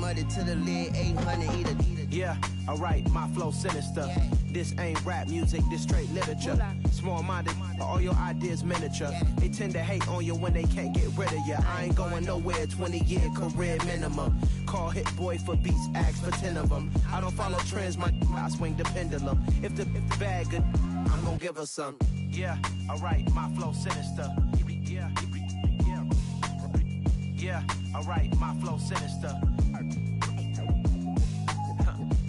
muddy to the lid, 800 eat a. Yeah, alright, my flow sinister. Yeah. This ain't rap music, this straight literature. Small-minded, all your ideas miniature. Yeah. They tend to hate on you when they can't get rid of you. I ain't going nowhere, 20-year career minimum. Call Hit Boy for beats, ask for 10 of them. I don't follow trends, I swing the pendulum. If the bag good, I'm gonna give her some. Yeah, alright, my flow sinister. Yeah, yeah. Yeah, alright, my flow sinister.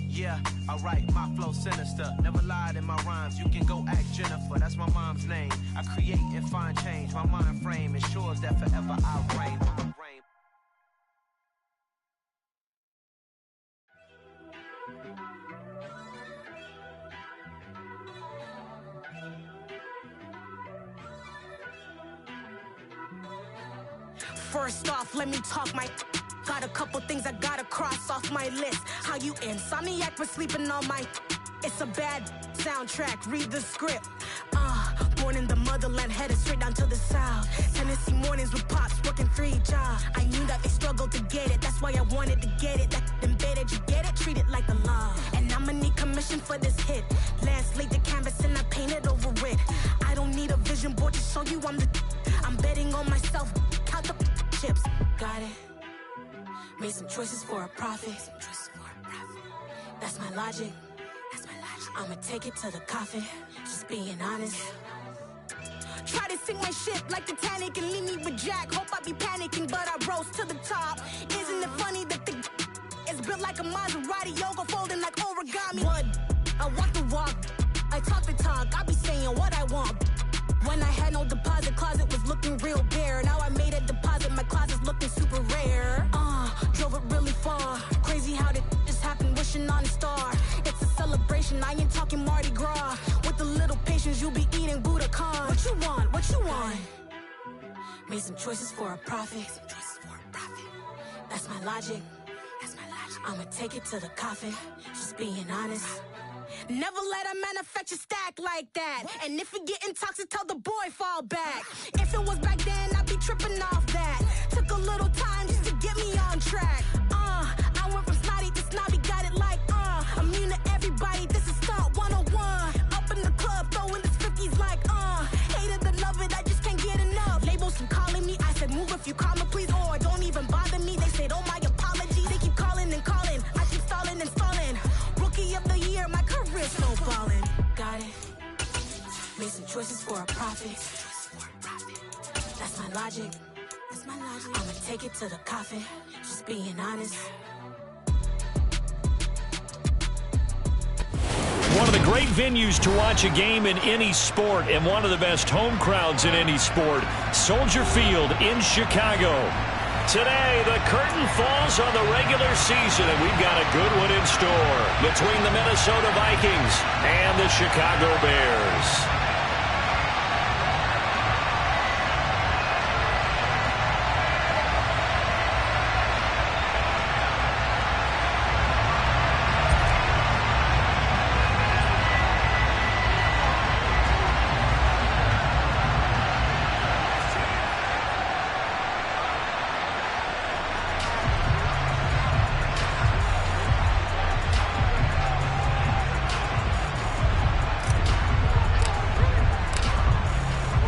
Yeah, alright, my flow sinister. Never lied in my rhymes, you can go ask Jennifer, that's my mom's name. I create and find change, my mind frame ensures that forever I reign. First off, let me talk my... Got a couple things I gotta cross off my list. How you insomniac for sleeping on my... It's a bad soundtrack, read the script. Born in the motherland, headed straight down to the south. Tennessee mornings with pops, working 3 jobs. I knew that they struggled to get it, that's why I wanted to get it. That embedded, you get it, treat it like the law. And I'ma need commission for this hit. Last laid the canvas and I painted over it. I don't need a vision board to show you I'm the... I'm betting on myself, count the chips. Got it. Made some choices for a profit. That's my logic. I'ma take it to the coffin. Just being honest. Try to sink my ship like Titanic and leave me with Jack. Hope I be panicking, but I rose to the top. Isn't it funny that the is built like a Maserati, yoga folding like origami? What? I walk the walk. I talk the talk. I be saying what I want. When I had no deposit, closet was looking real bare. Now I made a deposit, my closet's looking super rare. Drove it really far. Crazy how did just happen, wishing on a star. It's a celebration, I ain't talking Mardi Gras. With a little patience, you'll be eating Budokan. What you want? What you want? Made some choices for a profit. That's my logic. I'ma take it to the coffin. Just being honest. Never let a manufacture stack like that. And if it getting toxic, tell the boy fall back. If it was back then, I'd be tripping off that. Took a little time just to get me on track. I went from snotty to snobby, got it like immune to everybody, this is stunt 101. Up in the club, throwing the 50s like hate it and love it, I just can't get enough. Labels keep calling me, I said move if you call me please, or don't even bother me. They said oh my apologies, they keep calling and calling. I keep stalling and stalling. Rookie of the year, my career snowballing. Got it. Made some choices for a profit. That's my logic. I'ma take it to the coffin. Just being honest. One of the great venues to watch a game in any sport, and one of the best home crowds in any sport, Soldier Field in Chicago. Today, the curtain falls on the regular season, and we've got a good one in store between the Minnesota Vikings and the Chicago Bears.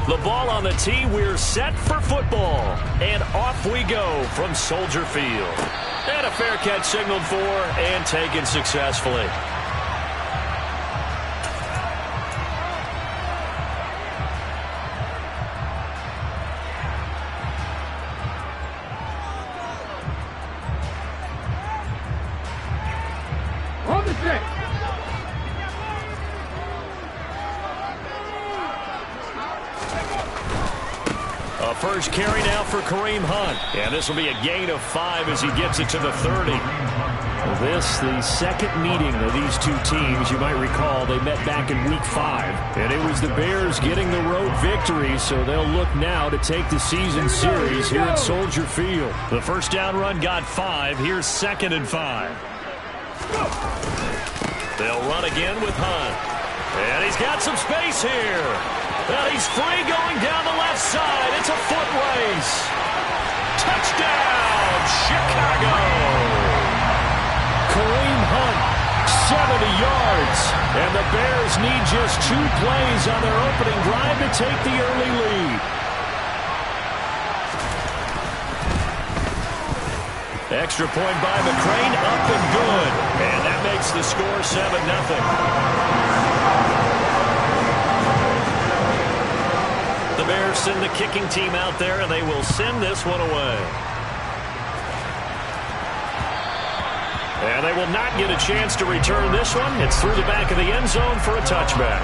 The ball on the tee, we're set for football. And off we go from Soldier Field. And a fair catch signaled for and taken successfully. On the stick. A first carry now for Kareem Hunt. And this will be a gain of 5 as he gets it to the 30. This, the second meeting of these two teams. You might recall they met back in Week 5. And it was the Bears getting the road victory, so they'll look now to take the season series here at Soldier Field. The first down run got 5. Here's 2nd and 5. They'll run again with Hunt. And he's got some space here. And he's free going down the left side. It's a foot race. Touchdown, Chicago. yards. And the Bears need just 2 plays on their opening drive to take the early lead. Extra point by McCrane, up and good. And that makes the score 7-0. The Bears send the kicking team out there, and they will send this one away. And they will not get a chance to return this one. It's through the back of the end zone for a touchback.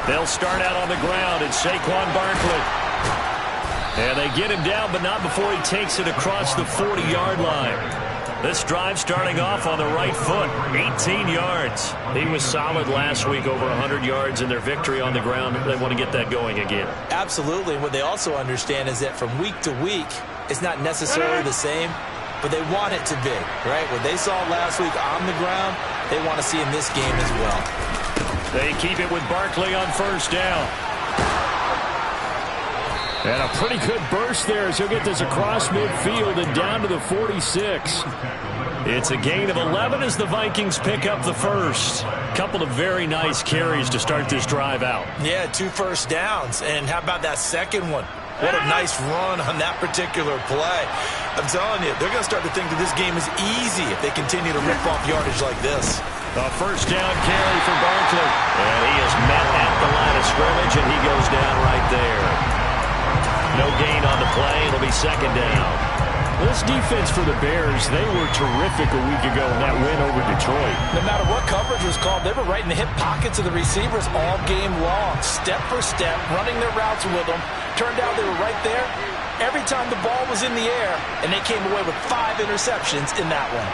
They'll start out on the ground. It's Saquon Barkley. And they get him down, but not before he takes it across the 40-yard line. This drive starting off on the right foot, 18 yards. He was solid last week, over 100 yards in their victory on the ground. They want to get that going again. Absolutely. What they also understand is that from week to week, it's not necessarily the same, but they want it to be, right? What they saw last week on the ground, they want to see in this game as well. They keep it with Barkley on first down. And a pretty good burst there as he'll get this across midfield and down to the 46. It's a gain of 11 as the Vikings pick up the first. Couple of very nice carries to start this drive out. Yeah, 2 first downs. And how about that second one? What a nice run on that particular play. I'm telling you, they're going to start to think that this game is easy if they continue to rip off yardage like this. A first down carry for Barkley. And he is met at the line of scrimmage, and he goes down right there. No gain on the play. It'll be second down. This defense for the Bears, they were terrific a week ago in that win over Detroit. No matter what coverage was called, they were right in the hip pockets of the receivers all game long. Step for step, running their routes with them. Turned out they were right there every time the ball was in the air, and they came away with 5 interceptions in that one.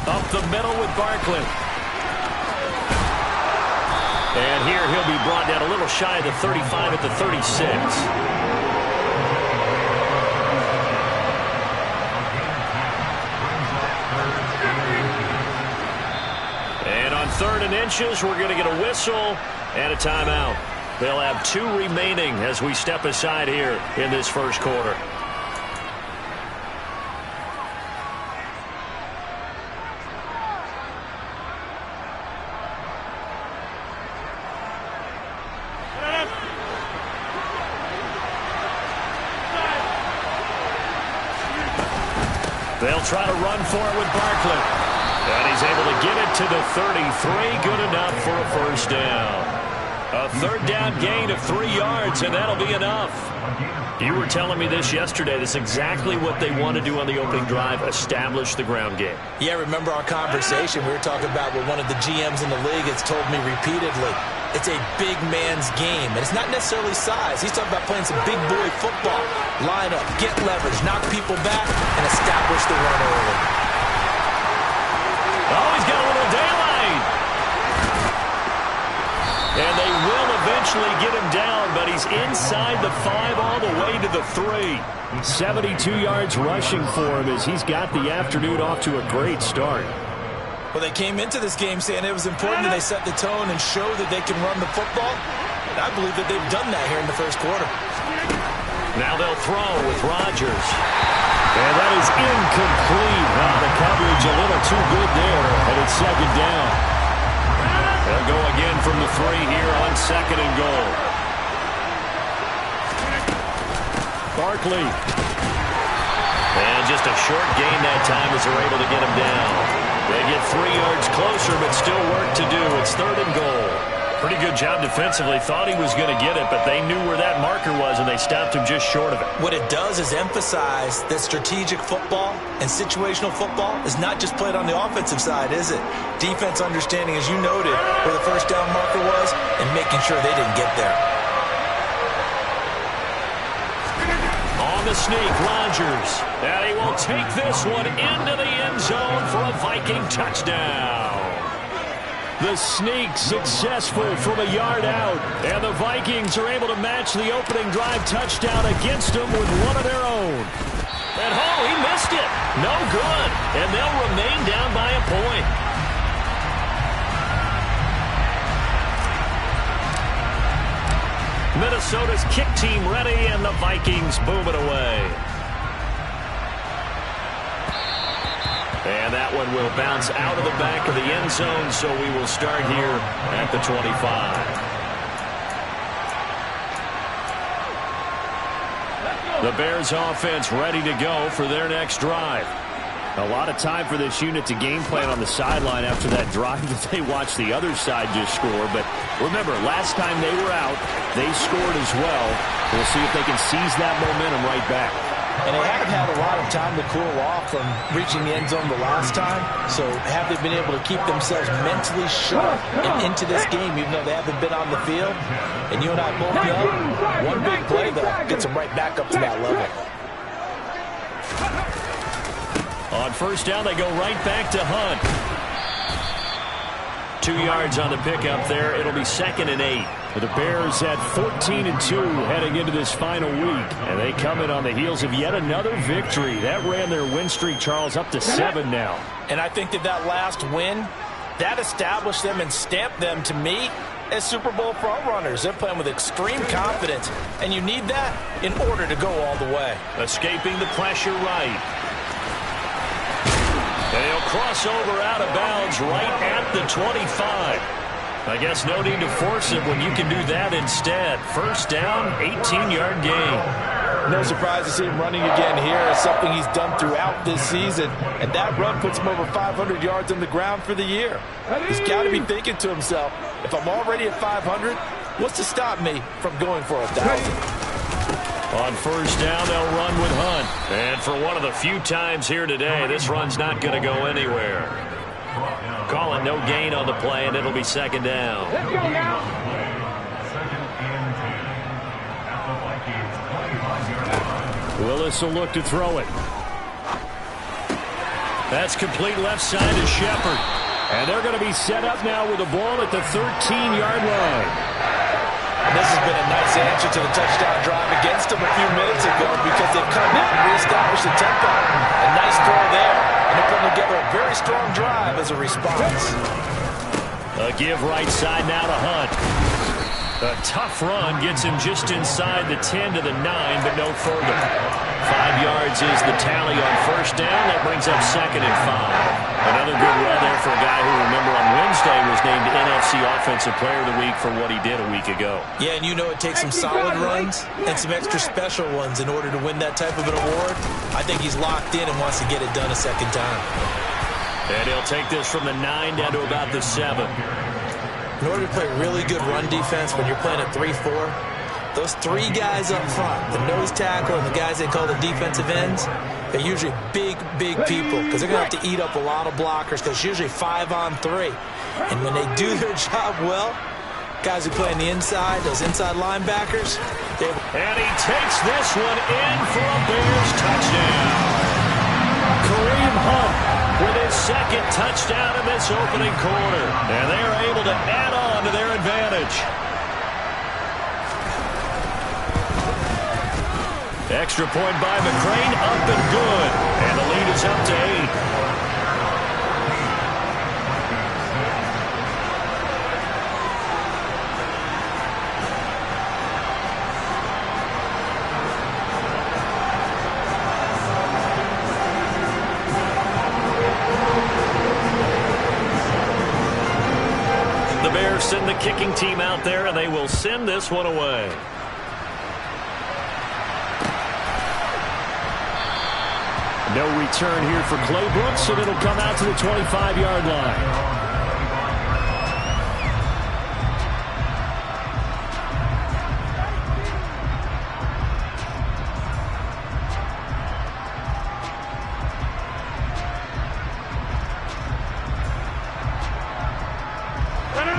Up the middle with Barkley. And here he'll be brought down a little shy of the 35 at the 36. And on 3rd and inches, we're going to get a whistle and a timeout. They'll have 2 remaining as we step aside here in this first quarter. They'll try to run for it with Barkley. And he's able to get it to the 33. Good enough for a first down. A 3rd down gain of 3 yards, and that'll be enough. You were telling me this yesterday. That's exactly what they want to do on the opening drive, establish the ground game. Yeah, remember our conversation. We were talking about what one of the GMs in the league has told me repeatedly. It's a big man's game, and it's not necessarily size. He's talking about playing some big boy football. Line up, get leverage, knock people back, and establish the run early. Oh, he's got a little daylight. And they will eventually get him down, but he's inside the 5 all the way to the 3. 72 yards rushing for him as he's got the afternoon off to a great start. Well, they came into this game saying it was important that they set the tone and show that they can run the football. And I believe that they've done that here in the first quarter. Now they'll throw with Rodgers. And that is incomplete. The coverage a little too good there, and it's second down. They'll go again from the 3 here on 2nd and goal. Barkley. And just a short gain that time as they're able to get him down. They get 3 yards closer, but still work to do. It's 3rd and goal. Pretty good job defensively. Thought he was going to get it, but they knew where that marker was, and they stopped him just short of it. What it does is emphasize that strategic football and situational football is not just played on the offensive side, is it? Defense understanding, as you noted, where the first down marker was and making sure they didn't get there. On the sneak, Rodgers. And he will take this one into the end zone for a Viking touchdown. The sneak successful from a yard out. And the Vikings are able to match the opening drive touchdown against them with one of their own. And he missed it. No good. And they'll remain down by a point. Minnesota's kick team ready, and the Vikings boom it away. And that one will bounce out of the back of the end zone, so we will start here at the 25. The Bears offense ready to go for their next drive. A lot of time for this unit to game plan on the sideline after that drive that they watched the other side just score. But remember, last time they were out, they scored as well. We'll see if they can seize that momentum right back. And they haven't had a lot of time to cool off from reaching the end zone the last time. So have they been able to keep themselves mentally sharp and into this game, even though they haven't been on the field? And you and I both know one big play, though, gets them right back up to that level. On first down, they go right back to Hunt. 2 yards on the pickup there. It'll be 2nd and 8. The Bears at 14-2 heading into this final week. And they come in on the heels of yet another victory. That ran their win streak, Charles, up to 7 now. And I think that last win, that established them and stamped them, to me, as Super Bowl frontrunners. They're playing with extreme confidence. And you need that in order to go all the way. Escaping the pressure right. And he'll cross over out of bounds right at the 25. I guess no need to force it when you can do that instead. First down, 18-yard gain. No surprise to see him running again here. It's something he's done throughout this season. And that run puts him over 500 yards on the ground for the year. He's got to be thinking to himself, if I'm already at 500, what's to stop me from going for 1,000? On first down, they'll run with Hunt. And for one of the few times here today, this run's not going to go anywhere. Call it no gain on the play, and it'll be 2nd down. Let's go now. Willis will look to throw it. That's complete left side to Shepard. And they're going to be set up now with the ball at the 13-yard line. And this has been a nice answer to the touchdown drive against them a few minutes ago, because they've come out and reestablished the tempo. A nice throw there, and they're putting together a very strong drive as a response. A give right side now to Hunt. A tough run gets him just inside the 10 to the 9, but no further. 5 yards is the tally on first down. That brings up 2nd and 5. Another good run there for a guy who, remember, on Wednesday was named NFC Offensive Player of the Week for what he did a week ago. Yeah, and you know it takes some solid runs and some extra special ones in order to win that type of an award. I think he's locked in and wants to get it done a second time. And he'll take this from the 9 down to about the 7. In order to play really good run defense when you're playing a 3-4, those 3 guys up front, the nose tackle and the guys they call the defensive ends, they're usually big, big people, because they're going to have to eat up a lot of blockers, because it's usually 5-on-3. And when they do their job well, guys who play on the inside, those inside linebackers, and he takes this one in for a Bears touchdown. Kareem Hunt with his 2nd touchdown in this opening quarter. And they are able to add on to their advantage. Extra point by McCrane, up and good. And the lead is up to 8. The Bears send the kicking team out there, and they will send this one away. No return here for Clay Brooks, and it'll come out to the 25-yard line.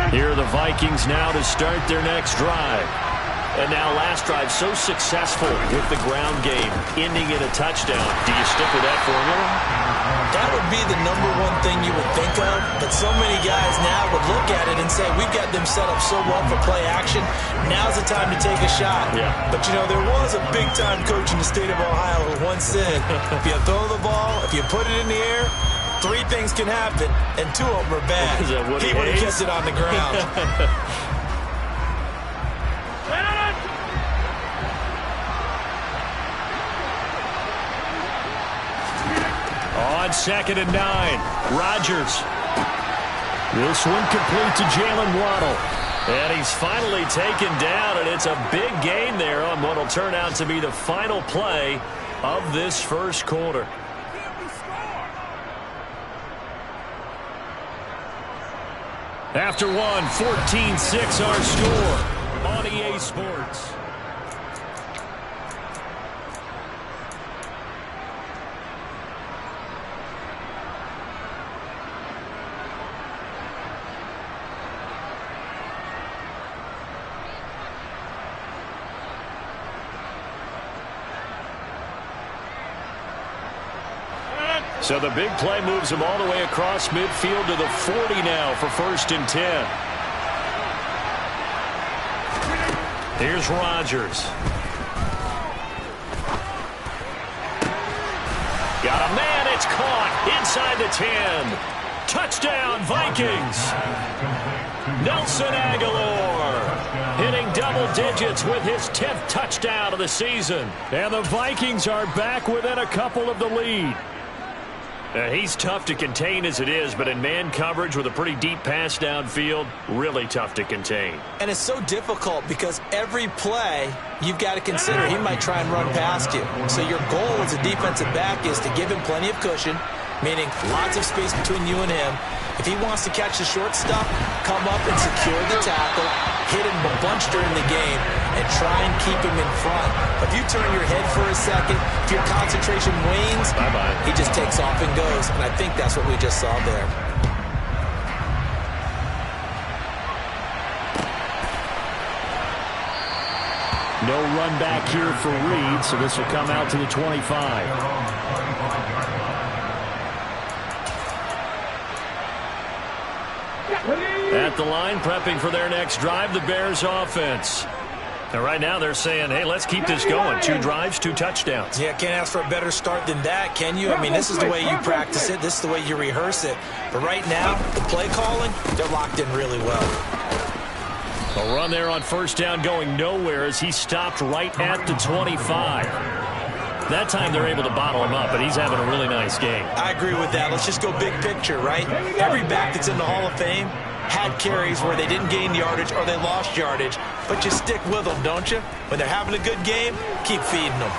Here are the Vikings now to start their next drive. And now last drive so successful with the ground game, ending in a touchdown. Do you stick with that formula? That would be the #1 thing you would think of, but so many guys now would look at it and say, we've got them set up so well for play action, now's the time to take a shot. Yeah. But, you know, there was a big-time coach in the state of Ohio who once said, if you throw the ball, if you put it in the air, 3 things can happen, and 2 of them are bad. He would have kept it on the ground. On 2nd and 9, Rodgers. This one complete to Jalen Waddle. And he's finally taken down, and it's a big gain there on what will turn out to be the final play of this first quarter. After one, 14-6 our score on EA Sports. So the big play moves him all the way across midfield to the 40 now for 1st and 10. Here's Rodgers. Got a man, it's caught inside the 10. Touchdown, Vikings. Nelson Aguilar hitting double digits with his 10th touchdown of the season. And the Vikings are back within a couple of the lead. He's tough to contain as it is, but in man coverage with a pretty deep pass downfield, really tough to contain. And it's so difficult because every play you've got to consider he might try and run past you. So your goal as a defensive back is to give him plenty of cushion, meaning lots of space between you and him. If he wants to catch the short stuff, come up and secure the tackle, hit him a bunch during the game, and try and keep him in front. If you turn your head for a second, if your concentration wanes, he just takes off and goes. And I think that's what we just saw there. No run back here for Reed, so this will come out to the 25. At the line, prepping for their next drive, the Bears offense. And right now they're saying, hey, let's keep this going. 2 drives, 2 touchdowns. Yeah, can't ask for a better start than that, can you? I mean, this is the way you practice it. This is the way you rehearse it. But right now, the play calling, they're locked in really well. A run there on 1st down going nowhere as he stopped right at the 25. That time they're able to bottle him up, but he's having a really nice game. I agree with that. Let's just go big picture, right? Every back that's in the Hall of Fame had carries where they didn't gain yardage or they lost yardage, but you stick with them, don't you? When they're having a good game, keep feeding them.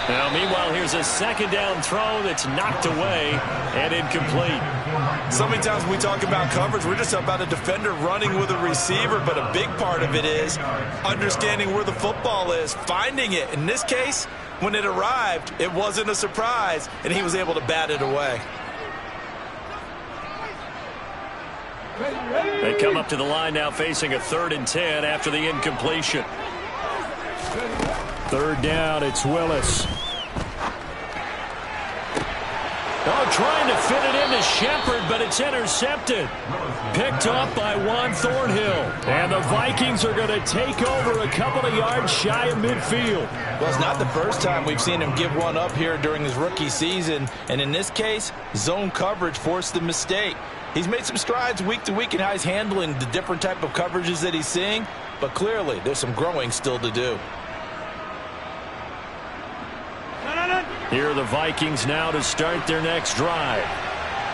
Now, meanwhile, here's a 2nd down throw that's knocked away and incomplete. So many times when we talk about coverage, we're just about a defender running with a receiver, but a big part of it is understanding where the football is, finding it. In this case, when it arrived, it wasn't a surprise, and he was able to bat it away. They come up to the line now facing a 3rd and 10 after the incompletion. 3rd down, it's Willis. Oh, trying to fit it into Shepard, but it's intercepted. Picked up by Juan Thornhill. And the Vikings are going to take over a couple of yards shy of midfield. Well, it's not the first time we've seen him give one up here during his rookie season. And in this case, zone coverage forced the mistake. He's made some strides week to week in how he's handling the different type of coverages that he's seeing. But clearly, there's some growing still to do. Here are the Vikings now to start their next drive.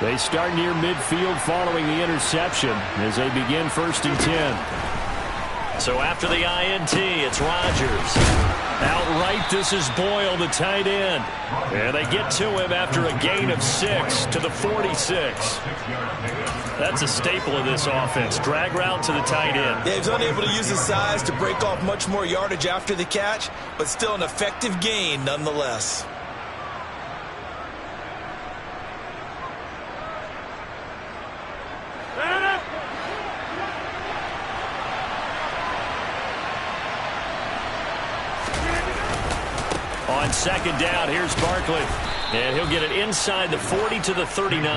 They start near midfield following the interception as they begin 1st and 10. So after the INT, it's Rodgers. Outright, this is Boyle, the tight end. And they get to him after a gain of 6 to the 46. That's a staple of this offense. Drag route to the tight end. Yeah, he's unable to use his size to break off much more yardage after the catch, but still an effective gain nonetheless. On 2nd down, here's Barkley. And he'll get it inside the 40 to the 39.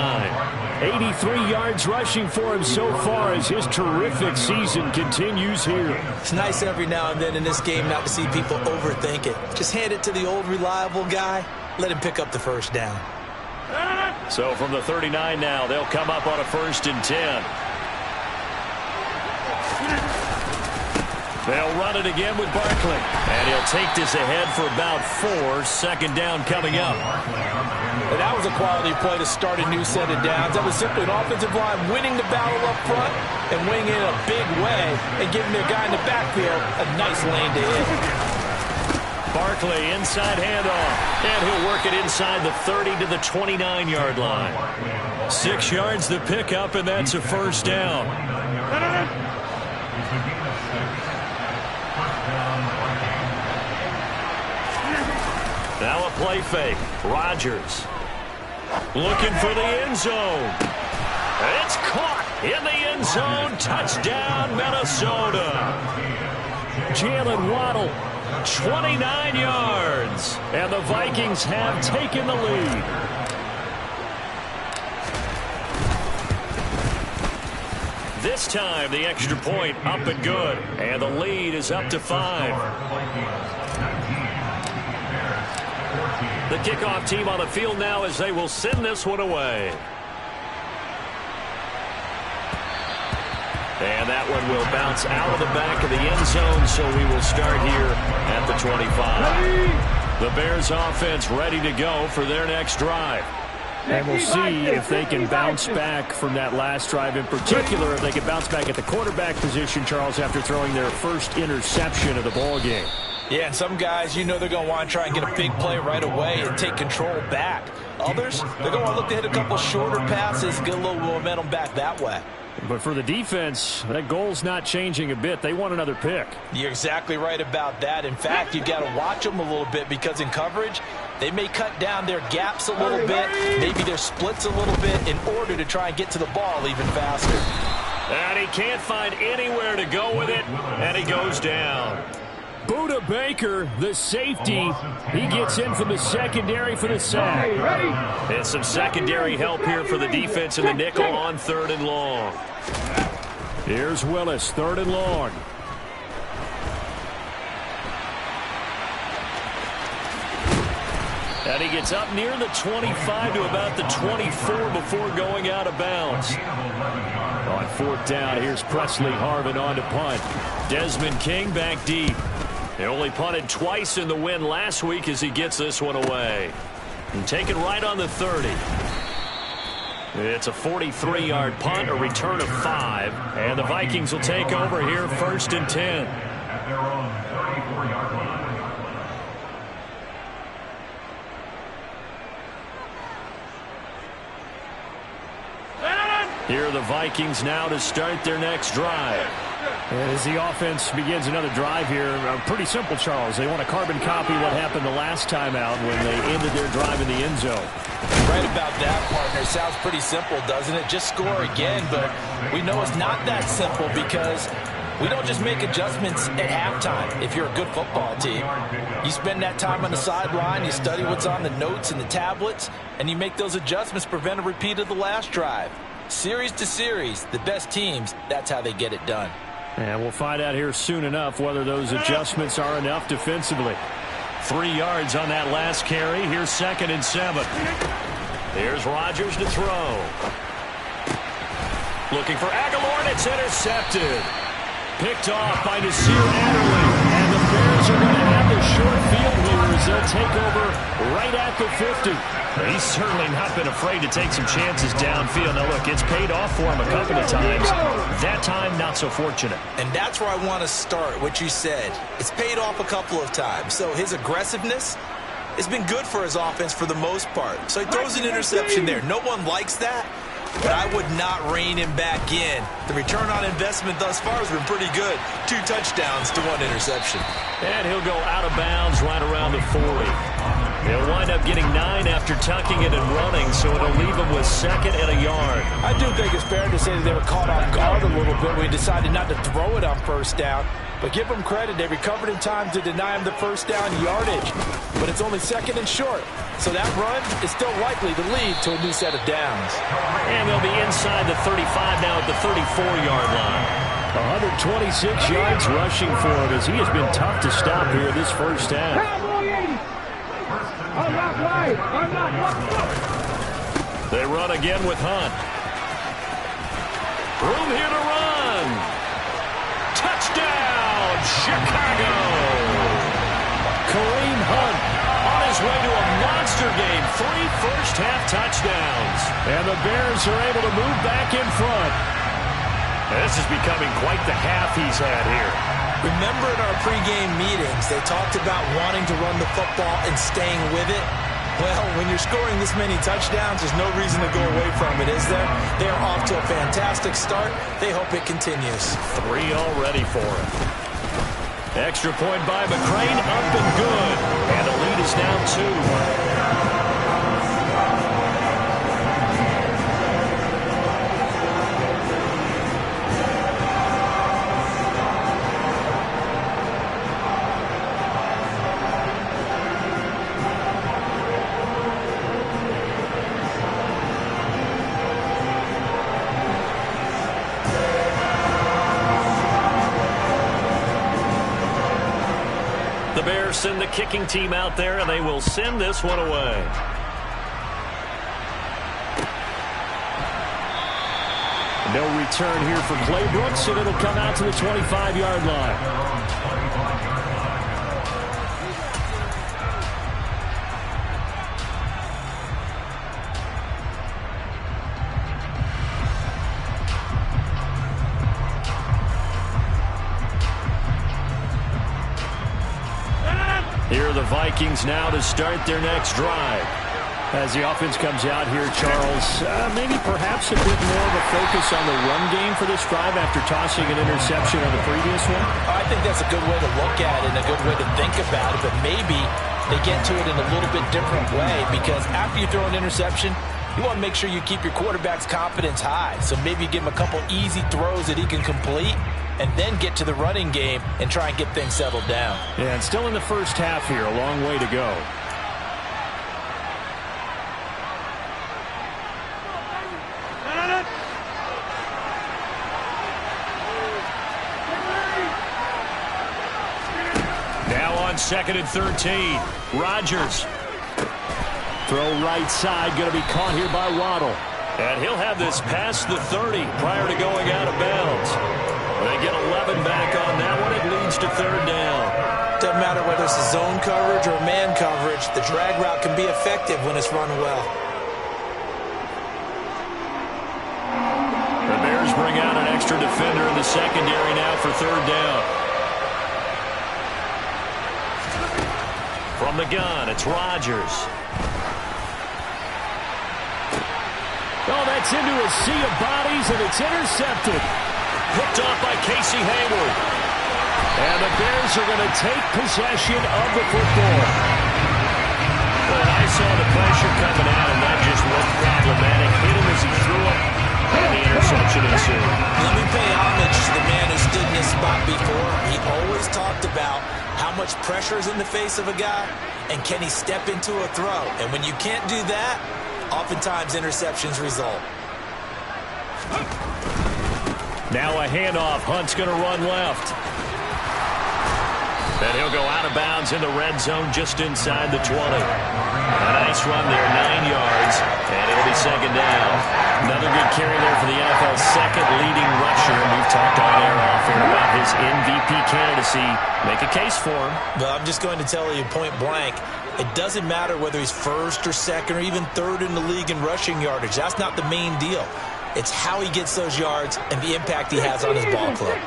83 yards rushing for him so far as his terrific season continues here. It's nice every now and then in this game not to see people overthink it. Just hand it to the old reliable guy. Let him pick up the first down. So from the 39 now, they'll come up on a 1st and 10. They'll run it again with Barkley. And he'll take this ahead for about 4. 2nd down coming up. And that was a quality play to start a new set of downs. That was simply an offensive line winning the battle up front and winning it in a big way and giving their guy in the backfield a nice lane to hit. Barkley inside handoff. And he'll work it inside the 30 to the 29-yard line. 6 yards the pickup, and that's a 1st down. Now a play fake. Rodgers looking for the end zone. It's caught in the end zone. Touchdown, Minnesota. Jalen Waddle, 29 yards. And the Vikings have taken the lead. This time, the extra point up and good. And the lead is up to 5. The kickoff team on the field now as they will send this one away. And that one will bounce out of the back of the end zone, so we will start here at the 25. The Bears offense ready to go for their next drive. And we'll see if they can bounce back from that last drive, in particular if they can bounce back at the quarterback position, Charles, after throwing their first interception of the ballgame. Yeah, and some guys, you know they're going to want to try and get a big play right away and take control back. Others, they're going to look to hit a couple shorter passes, get a little momentum back that way. But for the defense, that goal's not changing a bit. They want another pick. You're exactly right about that. In fact, you've got to watch them a little bit because in coverage, they may cut down their gaps a little bit, maybe their splits a little bit in order to try and get to the ball even faster. And he can't find anywhere to go with it, and he goes down. Buda Baker, the safety, he gets in from the secondary for the sack. And some secondary help here for the defense in the nickel on 3rd and long. Here's Willis, 3rd and long. And he gets up near the 25 to about the 24 before going out of bounds. On 4th down, here's Presley Harvin on to punt. Desmond King back deep. They only punted twice in the win last week as he gets this one away. And take it right on the 30. It's a 43-yard punt, a return of 5. And the Vikings will take over here 1st and 10. At their own 34-yard line. Here are the Vikings now to start their next drive. As the offense begins another drive here, pretty simple, Charles. They want to carbon copy what happened the last time out when they ended their drive in the end zone. Right about that, partner. Sounds pretty simple, doesn't it? Just score again, but we know it's not that simple because we don't just make adjustments at halftime if you're a good football team. You spend that time on the sideline, you study what's on the notes and the tablets, and you make those adjustments to prevent a repeat of the last drive. Series to series, the best teams, that's how they get it done. And we'll find out here soon enough whether those adjustments are enough defensively. 3 yards on that last carry. Here's 2nd and 7. Here's Rodgers to throw. Looking for Aguilar, and it's intercepted. Picked off by Nasir Adderley. And the Bears are going to have the short field here as they'll take over right at the 50. He's certainly not been afraid to take some chances downfield. Now, look, it's paid off for him a couple of times. That time, not so fortunate. And that's where I want to start, what you said. It's paid off a couple of times. So his aggressiveness has been good for his offense for the most part. So he throws an interception there. No one likes that, but I would not rein him back in. The return on investment thus far has been pretty good. 2 touchdowns to 1 interception. And he'll go out of bounds right around the 40. They'll wind up getting 9 after tucking it and running, so it'll leave them with 2nd and a yard. I do think it's fair to say that they were caught off guard a little bit when he decided not to throw it on 1st down. But give them credit, they recovered in time to deny him the first down yardage. But it's only 2nd and short. So that run is still likely to lead to a new set of downs. And they'll be inside the 35 now at the 34-yard line. 126 yards rushing for him as he has been tough to stop here this first half. They run again with Hunt. Room here to run. Touchdown, Chicago. Kareem Hunt on his way to a monster game. 3 first-half touchdowns. And the Bears are able to move back in front. This is becoming quite the half he's had here. Remember in our pregame meetings, they talked about wanting to run the football and staying with it? Well, when you're scoring this many touchdowns, there's no reason to go away from it, is there? They are off to a fantastic start. They hope it continues. 3 already for him. Extra point by McCrane, up and good. And the lead is now 2. The Bears send the kicking team out there, and they will send this one away. No return here for Clay Brooks, and it'll come out to the 25-yard line. Here are the Vikings now to start their next drive. As the offense comes out here, Charles, maybe perhaps a bit more of a focus on the run game for this drive after tossing an interception on the previous one? I think that's a good way to look at it and a good way to think about it, but maybe they get to it in a little bit different way because after you throw an interception, you want to make sure you keep your quarterback's confidence high. So maybe you give him a couple easy throws that he can complete and then get to the running game and try and get things settled down. Yeah, and still in the first half here, a long way to go. Now on 2nd and 13, Rodgers. Throw right side, going to be caught here by Waddle. And he'll have this past the 30 prior to going out of bounds. They get 11 back on that one. It leads to 3rd down. Doesn't matter whether it's a zone coverage or man coverage. The drag route can be effective when it's run well. The Bears bring out an extra defender in the secondary now for 3rd down. From the gun, it's Rodgers. Oh, that's into a sea of bodies, and it's intercepted. Hooked off by Casey Hayward. And the Bears are going to take possession of the football. Well, I saw the pressure coming out, and that just looked problematic. Hit him as he threw it, and the interception ensued. Let me pay homage to the man who stood in this spot before. He always talked about how much pressure is in the face of a guy, and can he step into a throw. And when you can't do that, oftentimes interceptions result. Now a handoff. Hunt's going to run left. And he'll go out of bounds in the red zone just inside the 20. A nice run there, 9 yards, and it'll be 2nd down. Another good carry there for the NFL's 2nd leading rusher. And we've talked on air often about his MVP candidacy. Make a case for him. Well, I'm just going to tell you point blank, it doesn't matter whether he's 1st or 2nd or even 3rd in the league in rushing yardage. That's not the main deal. It's how he gets those yards and the impact he has on his ball club.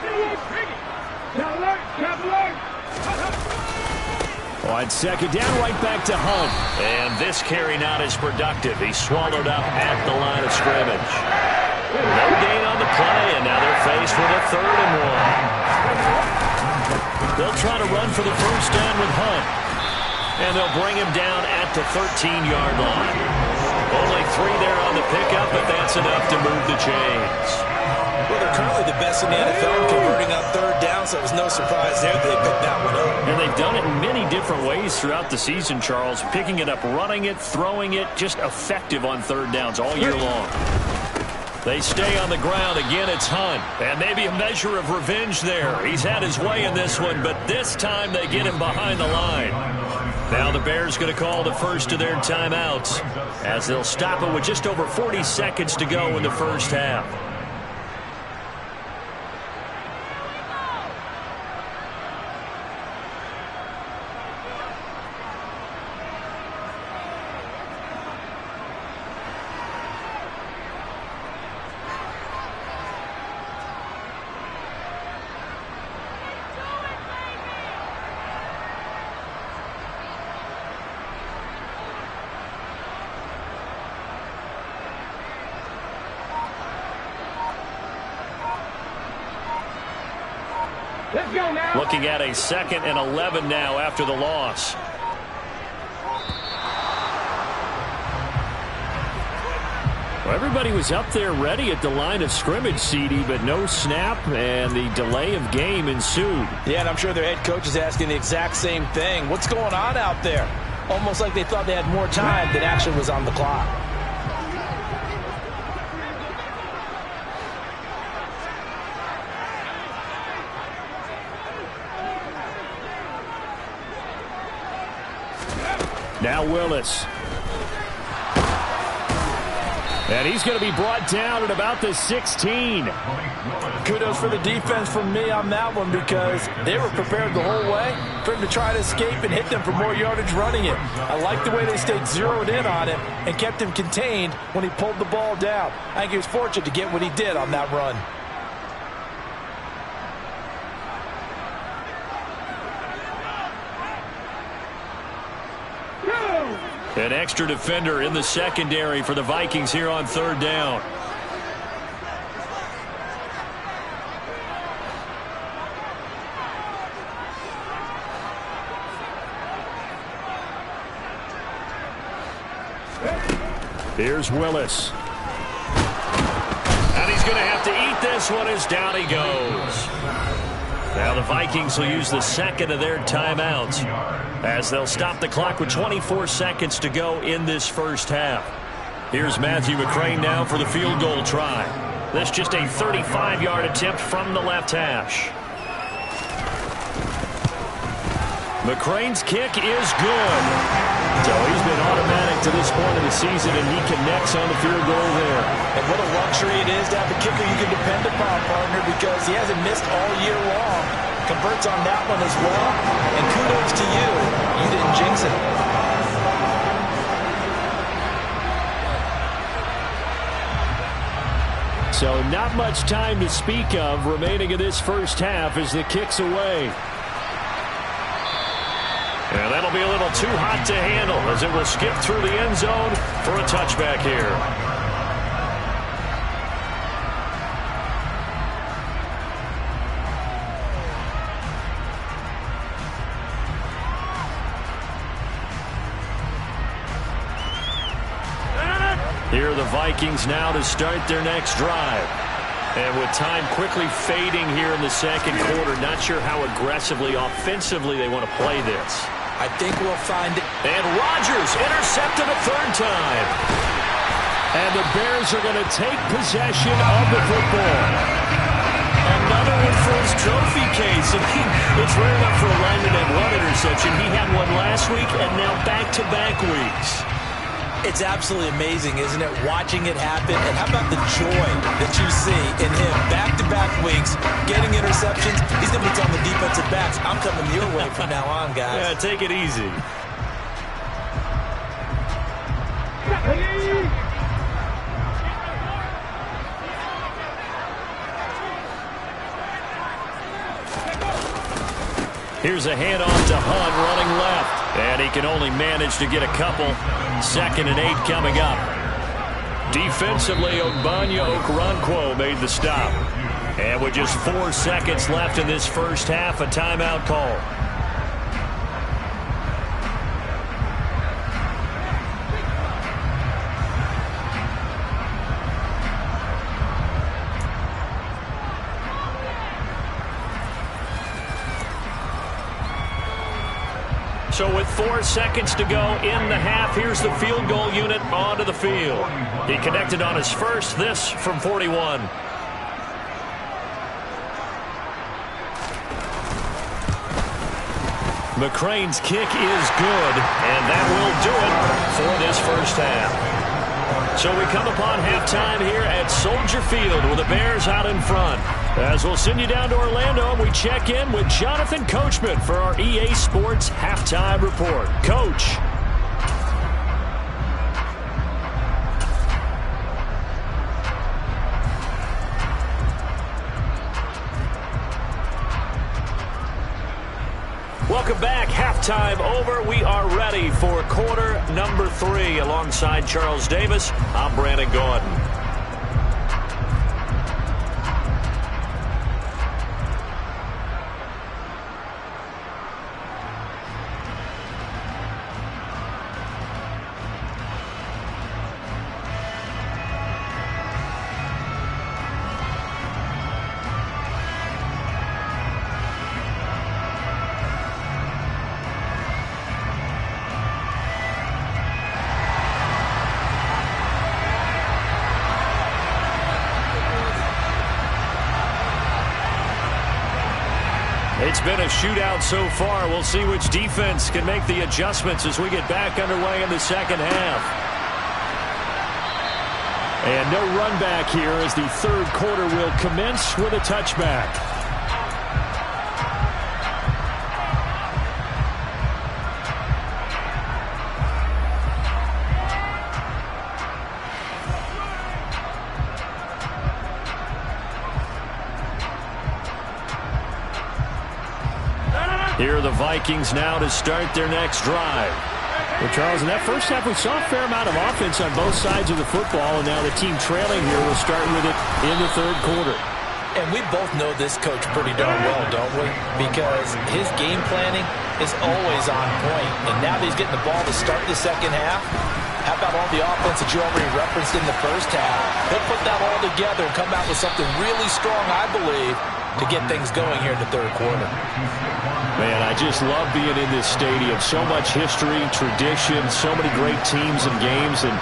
On 2nd down, right back to Hunt. And this carry not as productive. He's swallowed up at the line of scrimmage. No gain on the play, and now they're faced with a 3rd and 1. They'll try to run for the first down with Hunt. And they'll bring him down at the 13-yard line. Only 3 there on the pickup, but that's enough to move the chains. Well, they're currently the best in the NFL in converting on third down, so it was no surprise there that they picked that one up. And they've done it in many different ways throughout the season, Charles. Picking it up, running it, throwing it, just effective on third downs all year long. They stay on the ground. Again, it's Hunt. And maybe a measure of revenge there. He's had his way in this one, but this time they get him behind the line. Now the Bears going to call the first of their timeouts as they'll stop it with just over 40 seconds to go in the first half. Looking at a 2nd and 11 now after the loss. Well, everybody was up there ready at the line of scrimmage, CD, but no snap, and the delay of game ensued. Yeah, and I'm sure their head coach is asking the exact same thing. What's going on out there? Almost like they thought they had more time than actually was on the clock. Now Willis. And he's going to be brought down at about the 16. Kudos for the defense from me on that one because they were prepared the whole way for him to try to escape and hit them for more yardage running it. I like the way they stayed zeroed in on him and kept him contained when he pulled the ball down. I think he was fortunate to get what he did on that run. An extra defender in the secondary for the Vikings here on third down. Here's Willis. And he's going to have to eat this one as down he goes. Now the Vikings will use the 2nd of their timeouts as they'll stop the clock with 24 seconds to go in this first half. Here's Matthew McCrane now for the field goal try. This just a 35-yard attempt from the left hash. McCrane's kick is good. So he's been automatic to this point of the season, and he connects on the field goal there. And what a luxury it is to have a kicker you can depend upon, partner, because he hasn't missed all year long. Converts on that one as well. And kudos to you. You didn't jinx it. So not much time to speak of remaining in this first half as the kick's away. And that'll be a little too hot to handle as it will skip through the end zone for a touchback here. Here are the Vikings now to start their next drive. And with time quickly fading here in the second quarter, not sure how aggressively, offensively they want to play this. I think we'll find it. And Rodgers intercepted a third time. And the Bears are going to take possession of the football. Another one for his trophy case. And it's rare enough for a lineman to have one interception. He had one last week and now back-to-back weeks. It's absolutely amazing, isn't it, watching it happen? And how about the joy that you see in him back-to-back weeks, getting interceptions? He's going to be telling the defensive backs, I'm coming your way from now on, guys. Yeah, take it easy. Here's a handoff to Hunt running left. And he can only manage to get a couple. 2nd and 8 coming up. Defensively, Ogbanya Okoronkwo made the stop. And with just 4 seconds left in this first half, a timeout call. So with 4 seconds to go in the half, here's the field goal unit onto the field. He connected on his first, this from 41. McCrane's kick is good, and that will do it for this first half. So we come upon halftime here at Soldier Field with the Bears out in front. As we'll send you down to Orlando, and we check in with Jonathan Coachman for our EA Sports Halftime Report. Coach. Welcome back. Halftime over. We are ready for quarter number 3. Alongside Charles Davis, I'm Brandon Gordon. It's been a shootout so far. We'll see which defense can make the adjustments as we get back underway in the second half. And no run back here as the third quarter will commence with a touchback. Here are the Vikings now to start their next drive. Well, Charles, in that first half, we saw a fair amount of offense on both sides of the football, and now the team trailing here will start with it in the third quarter. And we both know this coach pretty darn well, don't we? Because his game planning is always on point. And now that he's getting the ball to start the second half, how about all the offense that you already referenced in the first half? He'll put that all together and come out with something really strong, I believe, to get things going here in the third quarter. Man, I just love being in this stadium. So much history, tradition, so many great teams and games, and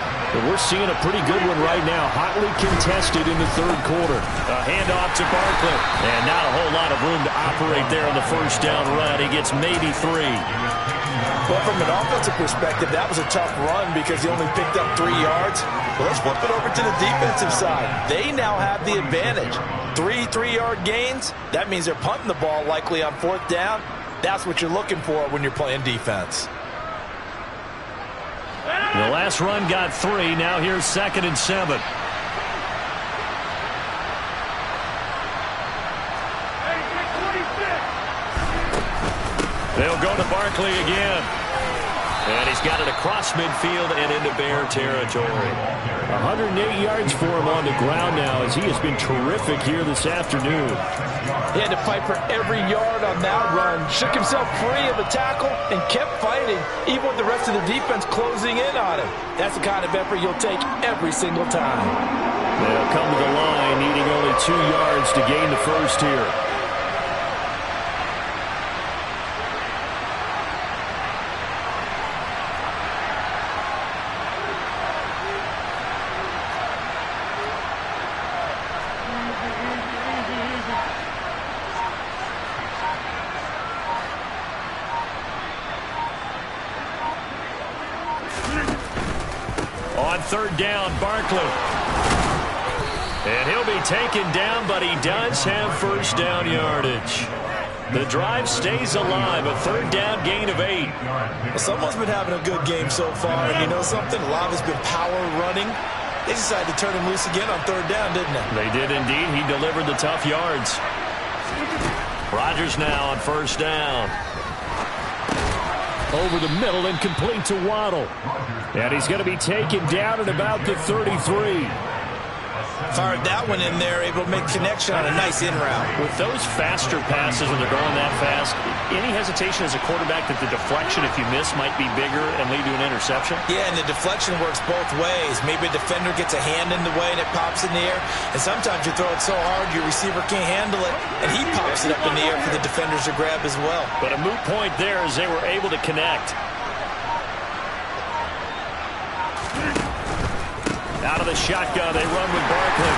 we're seeing a pretty good one right now. Hotly contested in the third quarter. A handoff to Barkley, and not a whole lot of room to operate there on the first down run. He gets maybe 3. Well, from an offensive perspective, that was a tough run because he only picked up 3 yards. Well, let's flip it over to the defensive side. They now have the advantage. 3 3-yard gains. That means they're punting the ball likely on 4th down. That's what you're looking for when you're playing defense. The last run got 3. Now here's 2nd and 7. They'll go to Barkley again. And he's got it across midfield and into Bear territory. 108 yards for him on the ground now as he has been terrific here this afternoon. He had to fight for every yard on that run. Shook himself free of the tackle and kept fighting, even with the rest of the defense closing in on him. That's the kind of effort you'll take every single time. They'll come to the line, needing only 2 yards to gain the first here. On 3rd down, Barkley. And he'll be taken down, but he does have first down yardage. The drive stays alive, a 3rd down gain of 8. Well, someone's been having a good game so far, and you know something? A lot has been power running. They decided to turn him loose again on 3rd down, didn't they? They did indeed. He delivered the tough yards. Rodgers now on 1st down. Over the middle and complete to Waddle. And he's going to be taken down at about the 33. Fired that one in there, able to make connection on a nice in route. With those faster passes when they're going that fast, any hesitation as a quarterback that the deflection, if you miss, might be bigger and lead to an interception? Yeah, and the deflection works both ways. Maybe a defender gets a hand in the way and it pops in the air. And sometimes you throw it so hard your receiver can't handle it, and he pops Toss it up in the air for the defenders to grab as well. But a moot point there as they were able to connect. Out of the shotgun, they run with Barkley.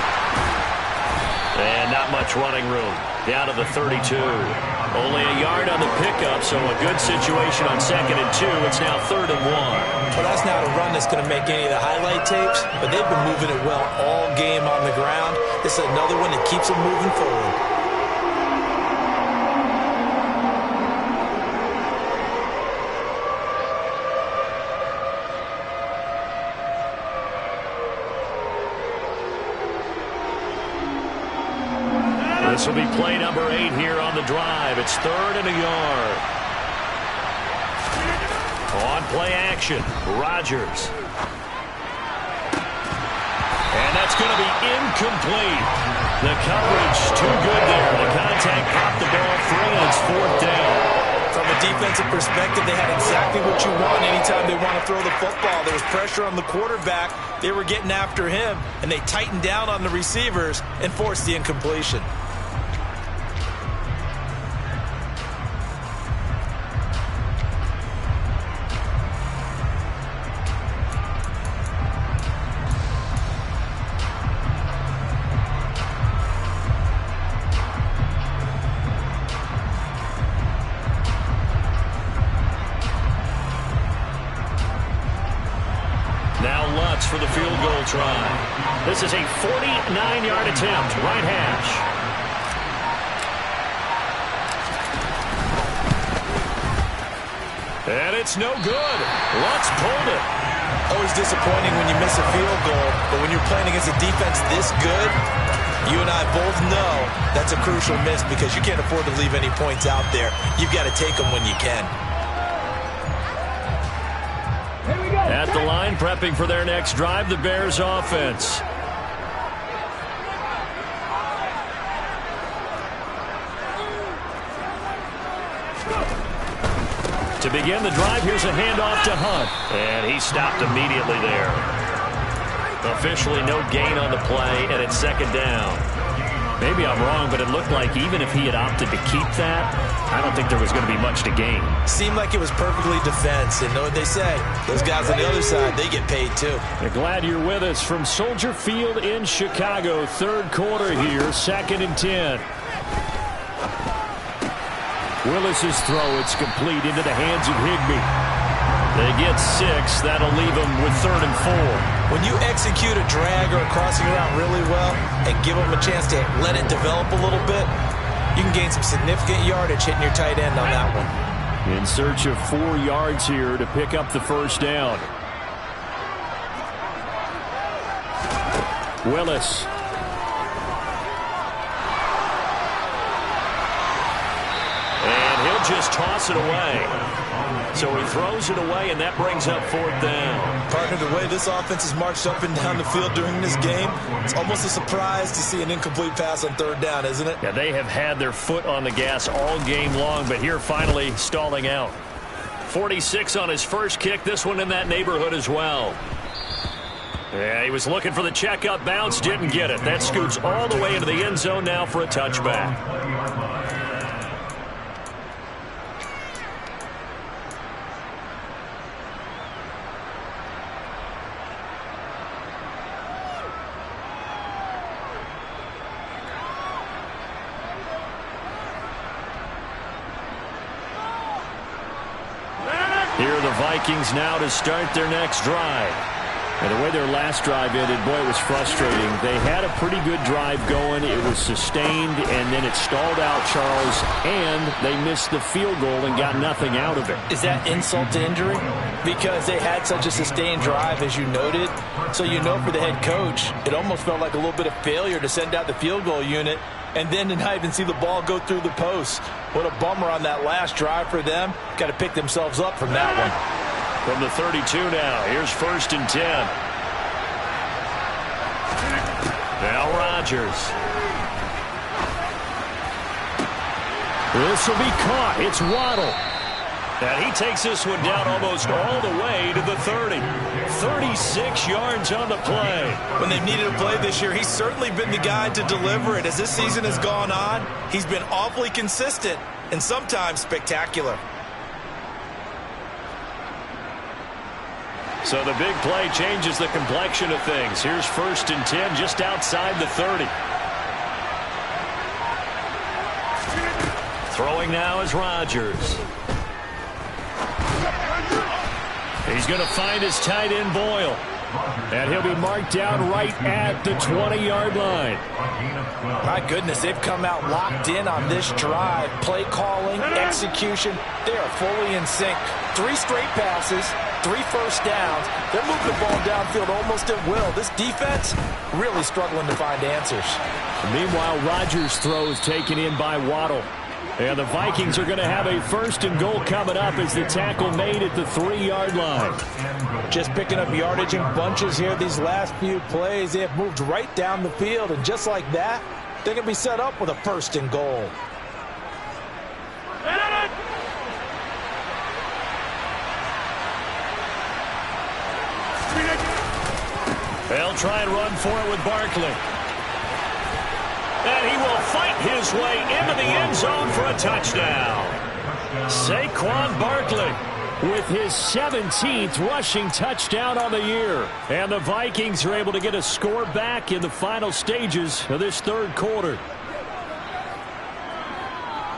And not much running room. Down to the 32. Only a yard on the pickup, so a good situation on 2nd and 2. It's now 3rd and 1. Well, that's not a run that's going to make any of the highlight tapes, but they've been moving it well all game on the ground. This is another one that keeps them moving forward. This will be play number 8 here on the drive. It's 3rd and a yard. On play action, Rodgers. And that's going to be incomplete. The coverage too good there. The contact popped the ball free, and it's 4th down. From a defensive perspective, they had exactly what you want anytime they want to throw the football. There was pressure on the quarterback. They were getting after him, and they tightened down on the receivers and forced the incompletion. For the field goal try. This is a 49-yard attempt, right hash. And it's no good. Lutz pulled it. Always disappointing when you miss a field goal, but when you're playing against a defense this good, you and I both know that's a crucial miss because you can't afford to leave any points out there. You've got to take them when you can. At the line, prepping for their next drive, the Bears offense. To begin the drive, here's a handoff to Hunt. And he stopped immediately there. Officially no gain on the play, and it's 2nd down. Maybe I'm wrong, but it looked like even if he had opted to keep that, I don't think there was going to be much to gain. Seemed like it was perfectly defense, and know what they say. Those guys on the other side, they get paid too. We're glad you're with us from Soldier Field in Chicago. 3rd quarter here, 2nd and 10. Willis's throw, it's complete into the hands of Higbee. They get 6. That'll leave them with 3rd and 4. When you execute a drag or a crossing route really well and give them a chance to let it develop a little bit, you can gain some significant yardage hitting your tight end on that one. In search of 4 yards here to pick up the 1st down. Willis. And he'll just toss it away. So he throws it away, and that brings up 4th down. Partner, the way this offense has marched up and down the field during this game, it's almost a surprise to see an incomplete pass on 3rd down, isn't it? Yeah, they have had their foot on the gas all game long, but here finally stalling out. 46 on his first kick, this one in that neighborhood as well. Yeah, he was looking for the checkup bounce, didn't get it. That scoots all the way into the end zone now for a touchback. Here are the Vikings now to start their next drive. And the way their last drive ended, boy, it was frustrating. They had a pretty good drive going. It was sustained, and then it stalled out, Charles, and they missed the field goal and got nothing out of it. Is that insult to injury? Because they had such a sustained drive, as you noted. So you know for the head coach, it almost felt like a little bit of failure to send out the field goal unit and then to not even see the ball go through the post. What a bummer on that last drive for them. Got to pick themselves up from that one. From the 32 now, here's 1st and 10. Now Rodgers. This will be caught. It's Waddle. And he takes this one down almost all the way to the 30. 36 yards on the play. When they've needed a play this year, he's certainly been the guy to deliver it. As this season has gone on, he's been awfully consistent and sometimes spectacular. So the big play changes the complexion of things. Here's 1st and 10 just outside the 30. Throwing now is Rodgers. He's going to find his tight end Boyle. And he'll be marked down right at the 20-yard line. My goodness, they've come out locked in on this drive. Play calling, execution, they are fully in sync. 3 straight passes, 3 first downs. They're moving the ball downfield almost at will. This defense really struggling to find answers. Meanwhile, Rodgers' throw is taken in by Waddle. And the Vikings are going to have a 1st and goal coming up as the tackle made at the 3-yard line. Just picking up yardage in bunches here these last few plays. They have moved right down the field, and just like that, they're going to be set up with a 1st and goal. They'll try and run for it with Barkley. And he will fight his way into the end zone for a touchdown. Saquon Barkley with his 17th rushing touchdown on the year. And the Vikings are able to get a score back in the final stages of this 3rd quarter.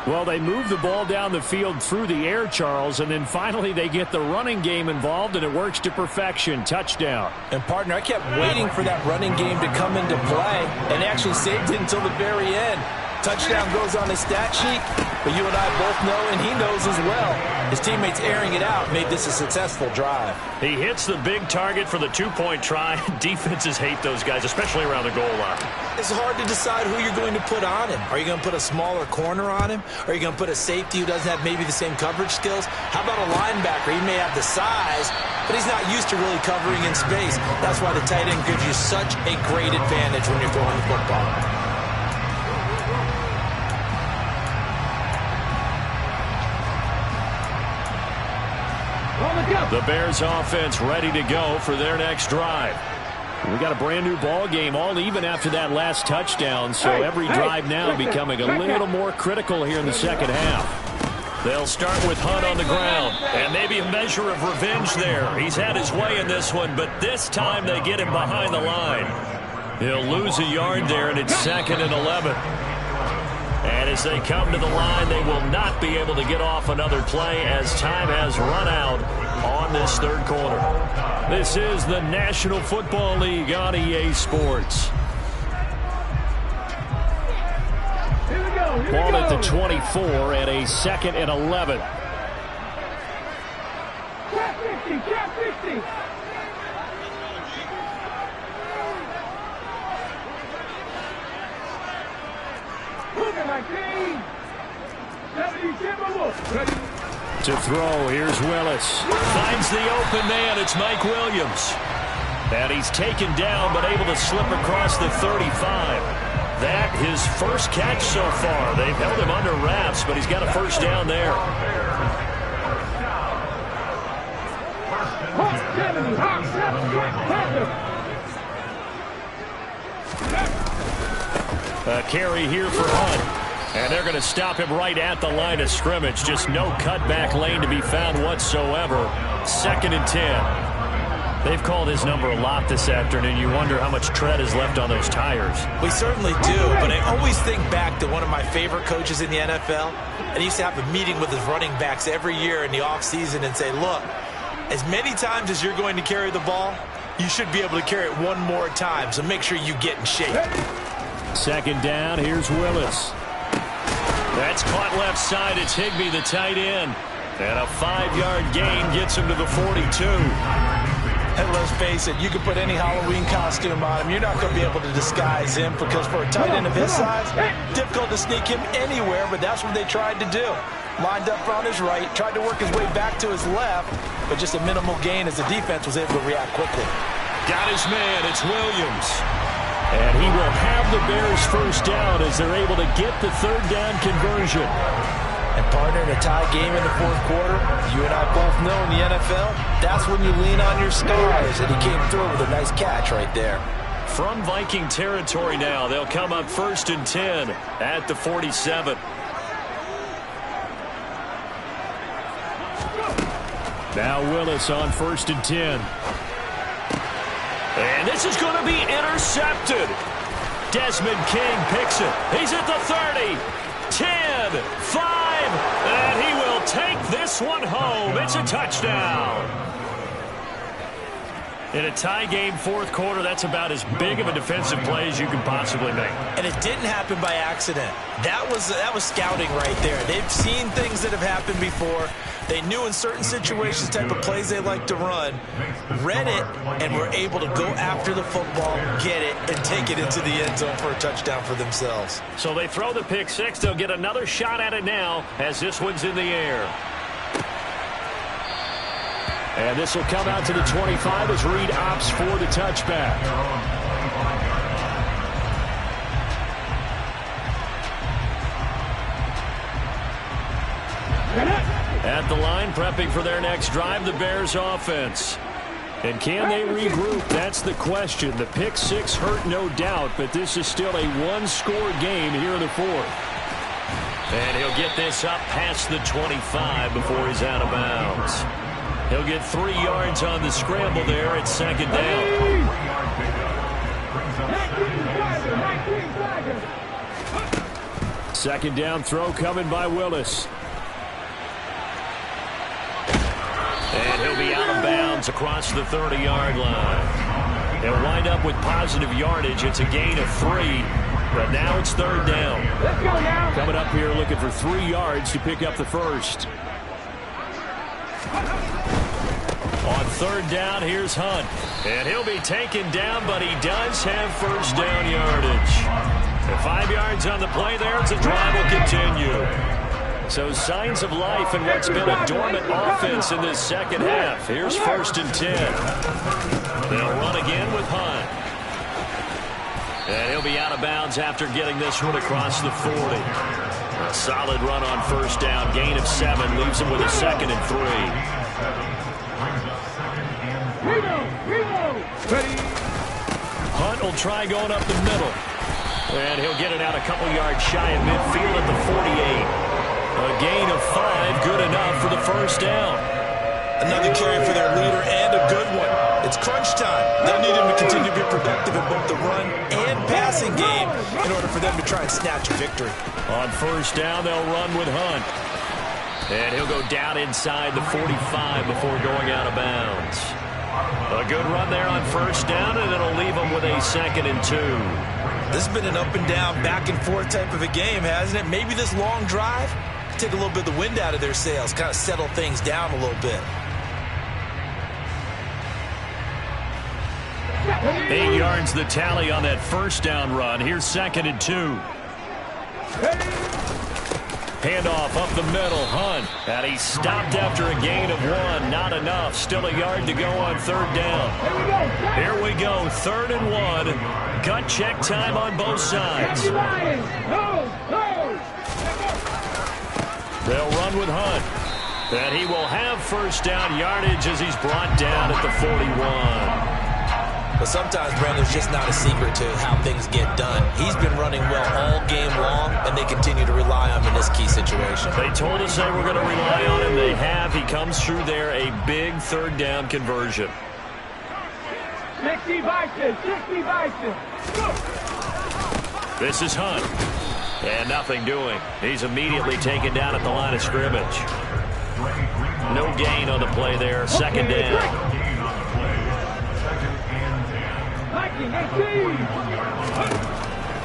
Well, they move the ball down the field through the air, Charles, and then finally they get the running game involved, and it works to perfection. Touchdown. And, partner, I kept waiting for that running game to come into play, and actually saved it until the very end. Touchdown goes on his stat sheet, but you and I both know, and he knows as well, his teammates airing it out made this a successful drive. He hits the big target for the 2-point try. Defenses hate those guys, especially around the goal line. It's hard to decide who you're going to put on him. Are you going to put a smaller corner on him? Are you going to put a safety who doesn't have maybe the same coverage skills? How about a linebacker? He may have the size, but he's not used to really covering in space. That's why the tight end gives you such a great advantage when you're throwing the football. The Bears offense ready to go for their next drive. We got a brand new ball game, all even after that last touchdown, so every drive now becoming a little more critical here in the second half. They'll start with Hunt on the ground, and maybe a measure of revenge there. He's had his way in this one, but this time they get him behind the line. He'll lose a yard there, and it's 2nd and 11. And as they come to the line, they will not be able to get off another play as time has run out on this 3rd quarter. This is the National Football League on EA Sports. Ball at the 24 and a 2nd and 11. Trap 50. To throw, here's Willis. Finds the open man, it's Mike Williams. And he's taken down, but able to slip across the 35. That his first catch so far. They've held him under wraps, but he's got a 1st down there. A carry here for Hunt. And they're going to stop him right at the line of scrimmage. Just no cutback lane to be found whatsoever. 2nd and 10. They've called his number a lot this afternoon. You wonder how much tread is left on those tires. We certainly do, but I always think back to one of my favorite coaches in the NFL. And he used to have a meeting with his running backs every year in the offseason and say, look, as many times as you're going to carry the ball, you should be able to carry it one more time. So make sure you get in shape. 2nd down, here's Willis. That's caught left side. It's Higbee, the tight end. And a 5-yard gain gets him to the 42. And let's face it, you can put any Halloween costume on him. You're not going to be able to disguise him because for a tight end of his size, difficult to sneak him anywhere, but that's what they tried to do. Lined up on his right, tried to work his way back to his left, but just a minimal gain as the defense was able to react quickly. Got his man. It's Williams. And he will have the Bears 1st down as they're able to get the 3rd down conversion. And partner, in a tie game in the fourth quarter, you and I both know in the NFL, that's when you lean on your stars. And he came through with a nice catch right there. From Viking territory now, they'll come up 1st and 10 at the 47. Now Willis on 1st and 10. And this is going to be intercepted. Desmond King picks it. He's at the 30, 10, 5, and he will take this one home. It's a touchdown. In a tie game fourth quarter, that's about as big of a defensive play as you can possibly make. And it didn't happen by accident. That was scouting right there. They've seen things that have happened before. They knew in certain situations type of plays they like to run, read it, and were able to go after the football, get it, and take it into the end zone for a touchdown for themselves. So they throw the pick six. They'll get another shot at it now as this one's in the air. And this will come out to the 25 as Reed opts for the touchback. At the line, prepping for their next drive, the Bears offense. And can they regroup? That's the question. The pick six hurt, no doubt, but this is still a one-score game here in the fourth. And he'll get this up past the 25 before he's out of bounds. He'll get 3 yards on the scramble there at 2nd down. Second down throw coming by Willis. And he'll be out of bounds across the 30-yard line. He'll wind up with positive yardage. It's a gain of 3, but now it's 3rd down. Let's go now. Coming up here looking for 3 yards to pick up the first. On 3rd down, here's Hunt. And he'll be taken down, but he does have first down yardage. And 5 yards on the play there as the drive will continue. So signs of life in what's been a dormant offense in this second half. Here's 1st and 10. They'll run again with Hunt. And he'll be out of bounds after getting this one across the 40. A solid run on 1st down. Gain of 7 leaves him with a 2nd and 3. Hunt will try going up the middle. And he'll get it out a couple yards shy of midfield at the 48. A gain of 5, good enough for the first down. Another carry for their leader and a good one. It's crunch time. They need him to continue to be productive in both the run and passing game in order for them to try and snatch a victory. On 1st down, they'll run with Hunt. And he'll go down inside the 45 before going out of bounds. A good run there on 1st down, and it'll leave him with a 2nd and 2. This has been an up and down, back and forth type of a game, hasn't it? Maybe this long drive take a little bit of the wind out of their sails, kind of settle things down a little bit. 8 yards the tally on that 1st down run. Here's 2nd and 2. Handoff up the middle, Hunt. And he stopped after a gain of 1. Not enough. Still a yard to go on 3rd down. Here we go, 3rd and 1. Gut check time on both sides. They'll run with Hunt. And he will have 1st down yardage as he's brought down at the 41. But sometimes, Brandon, there's just not a secret to how things get done. He's been running well all game long, and they continue to rely on him in this key situation. They told us they were going to rely on him. They have. He comes through there, a big 3rd down conversion. 60 Bison, 60 Bison. This is Hunt. And nothing doing. He's immediately taken down at the line of scrimmage. No gain on the play there. 2nd down.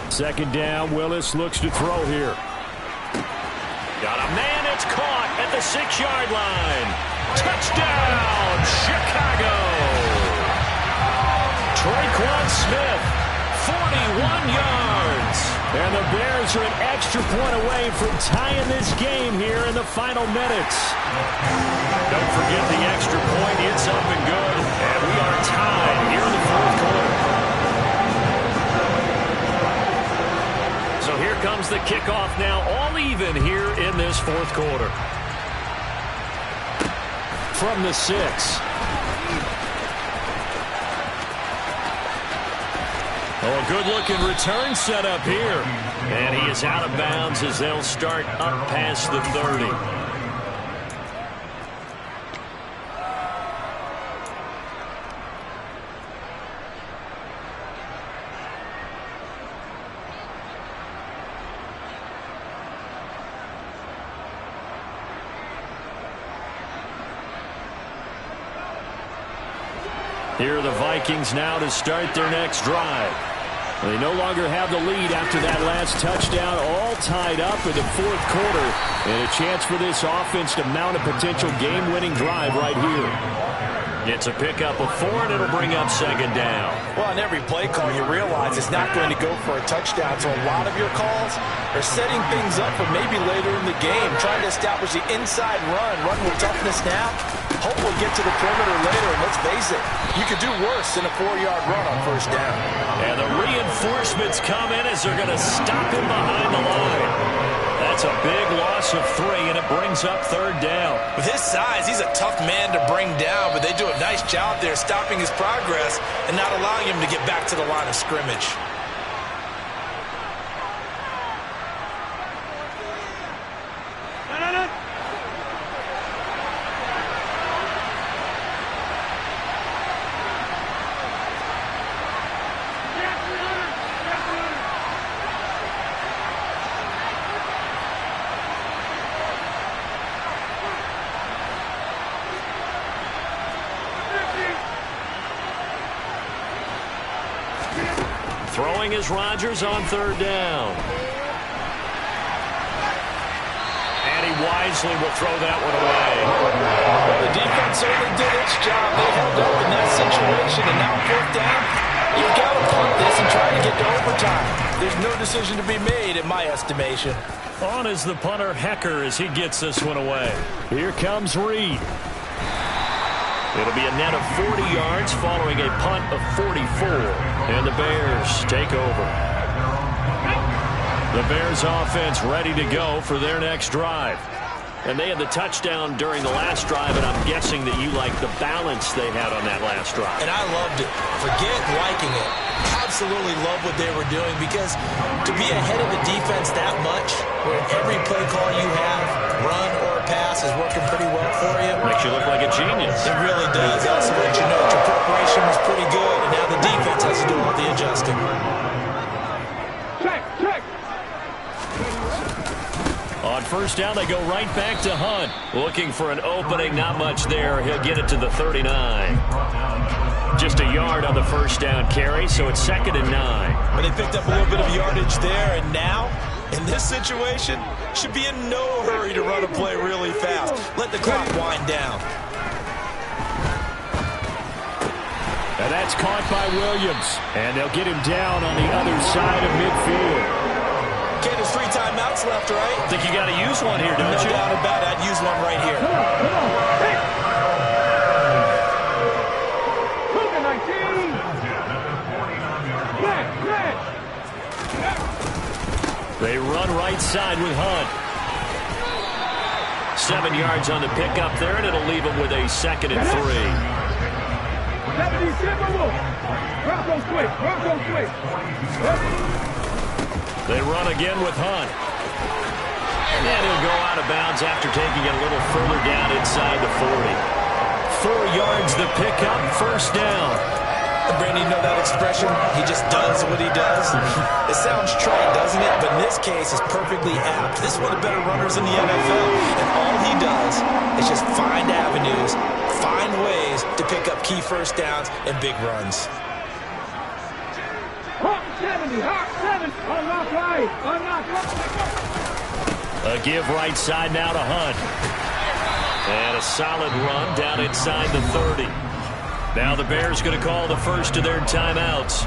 2nd down, Willis looks to throw here. Got a man, it's caught at the 6-yard line. Touchdown, Chicago! Traquan Smith, 41 yards. And the Bears are an extra point away from tying this game here in the final minutes. Don't forget the extra point. It's up and good. And we are tied here in the 4th quarter. So here comes the kickoff now, all even here in this fourth quarter. From the 6. Oh, a good-looking return set up here. And he is out of bounds as they'll start up past the 30. Here are the Vikings now to start their next drive. They no longer have the lead after that last touchdown, all tied up in the fourth quarter, and a chance for this offense to mount a potential game-winning drive right here. It's a pickup of 4, and it'll bring up second down. Well, on every play call, you realize it's not going to go for a touchdown, so a lot of your calls are setting things up for maybe later in the game, trying to establish the inside run with toughness now. Hopefully get to the perimeter later, and let's face it, you could do worse than a 4-yard run on first down. And the reinforcements come in as they're going to stop him behind the line. That's a big loss of 3, and it brings up third down. With his size, he's a tough man to bring down, but they do a nice job there stopping his progress and not allowing him to get back to the line of scrimmage. Throwing is Rodgers on third down. And he wisely will throw that one away. Well, the defense certainly did its job. They held up in that situation, and now fourth down, you've got to punt this and try to get to overtime. There's no decision to be made in my estimation. On is the punter Hecker as he gets this one away. Here comes Reed. It'll be a net of 40 yards following a punt of 44. And the Bears take over. The Bears offense ready to go for their next drive. And they had the touchdown during the last drive, and I'm guessing that you like the balance they had on that last drive. And I loved it. Forget liking it. Absolutely love what they were doing, because to be ahead of the defense that much, where every play call you have, run or pass, is working pretty well for you. Makes you look like a genius. It really does. I also let you know that your preparation was pretty good, and now the defense has to do all the adjusting. Check. On first down, they go right back to Hunt. Looking for an opening, not much there. He'll get it to the 39. Just a yard on the first down carry, so it's 2nd and 9. But they picked up a little bit of yardage there, and now, in this situation, should be in no hurry to run a play really fast. Let the clock wind down. And that's caught by Williams. And they'll get him down on the other side of midfield. Okay, there's 3 timeouts left, right? I think you got to use one here, don't you? No doubt about it. I'd use one right here. Come on. Hey. Cougar 19. They run right side with Hunt. 7 yards on the pickup there, and it'll leave him with a 2nd and 3. They run again with Hunt. And he'll go out of bounds after taking it a little further down inside the 40. 4 yards the pickup, first down. Brandon, you know that expression? He just does what he does. It sounds trite, doesn't it? But in this case, it's perfectly apt. This is one of the better runners in the NFL. And all he does is just find avenues, find ways to pick up key first downs and big runs. Hawk 70, Hawk 7, unlock right, unlock right. A give right side now to Hunt. And a solid run down inside the 30. Now the Bears going to call the first of their timeouts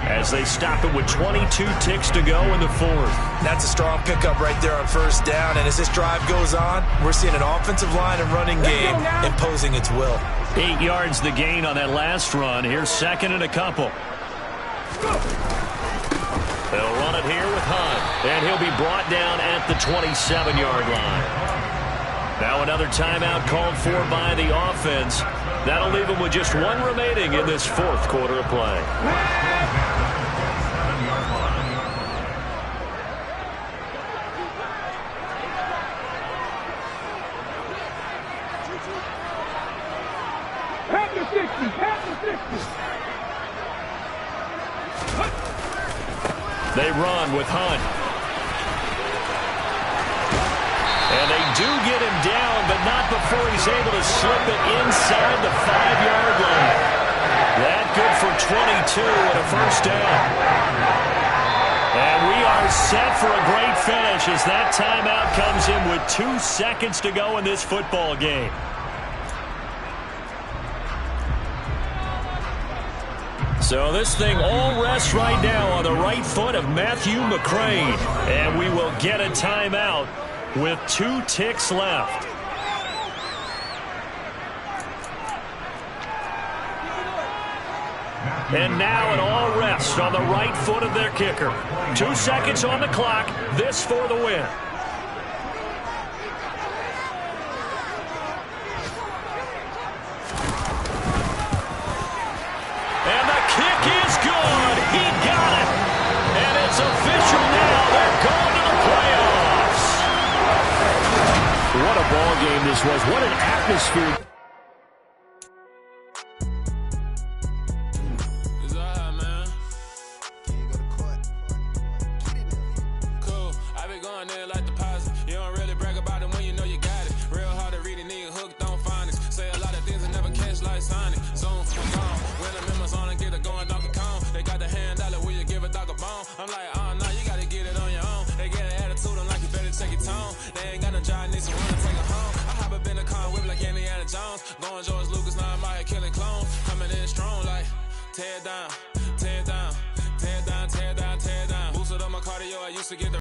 as they stop it with 22 ticks to go in the 4th. That's a strong pickup right there on first down. And as this drive goes on, we're seeing an offensive line and running game imposing its will. 8 yards the gain on that last run. Here's 2nd and a couple. They'll run it here with Hunt, and he'll be brought down at the 27-yard line. Now another timeout called for by the offense. That'll leave them with just one remaining in this fourth quarter of play. Half the 60, half the 60. They run with Hunt. And they do get him down, but not before he's able to slip it inside the 5-yard line. That good for 22 and a first down. And we are set for a great finish as that timeout comes in with 2 seconds to go in this football game. So this thing all rests right now on the right foot of Matthew McCrane. And we will get a timeout with 2 ticks left. And now it all rests on the right foot of their kicker. 2 seconds on the clock. This for the win. And the kick is good. He got it. And it's official now. They're going to the playoffs. What a ball game this was. What an atmosphere. I'm like, oh, no, you gotta get it on your own. They get an attitude, I'm like, you better check your tone. They ain't got no job, need some run, take it home. I hop up in the car, whip like Indiana Jones. Going George Lucas, now I'm out here killing clones. Coming in strong like, tear it down, tear it down.